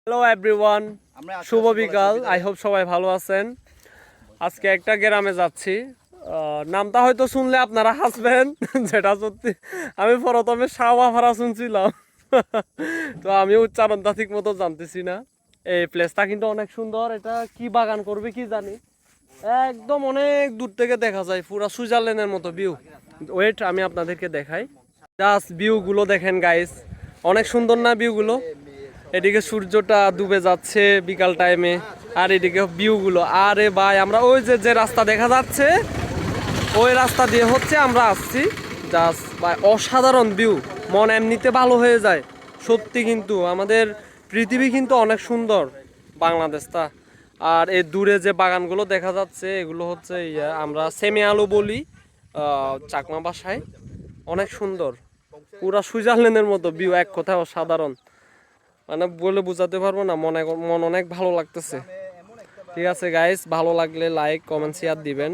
Hello everyone, শুভ বিকাল। I hope সবাই ভালো আছেন। আজকে একটা গ্রামে যাচ্ছি। নামটা হয়তো শুনলে আপনারা হাসবেন, যেটা সত্যি। আমি প্রথমে শাহবাফারা শুনছিলাম, তো আমি উচ্চারণটা ঠিক মতো জানতেছি না। এই প্লেসটা কিন্তু অনেক সুন্দর। এটা কি বাগান করবে কি জানি, একদম অনেক দূর থেকে দেখা যায়, পুরা সুইজারল্যান্ডের মতো ভিউ। ওয়েট, আমি আপনাদেরকে দেখাই। জাস্ট ভিউ গুলো দেখেন গাইস, অনেক সুন্দর না ভিউ গুলো? এদিকে সূর্যটা ডুবে যাচ্ছে বিকাল টাইমে, আর এদিকে ভিউ গুলো, আরে ভাই আমরা ওই যে যে রাস্তা দেখা যাচ্ছে ওই রাস্তা দিয়ে হচ্ছে আমরা আসছি। জাস্ট ভাই অসাধারণ ভিউ, মন এমনিতে ভালো হয়ে যায় সত্যি। কিন্তু আমাদের পৃথিবী কিন্তু অনেক সুন্দর, বাংলাদেশটা। আর এই দূরে যে বাগানগুলো দেখা যাচ্ছে এগুলো হচ্ছে আমরা সেমি আলু বলি চাকমা ভাষায়। অনেক সুন্দর, পুরা সুইজারল্যান্ডের মতো ভিউ, এক কথায় অসাধারণ। মানে বলে বোঝাতে পারবো না, মন অনেক ভালো লাগতেছে। ঠিক আছে গাইস, ভালো লাগলে লাইক কমেন্ট শেয়ার দিবেন।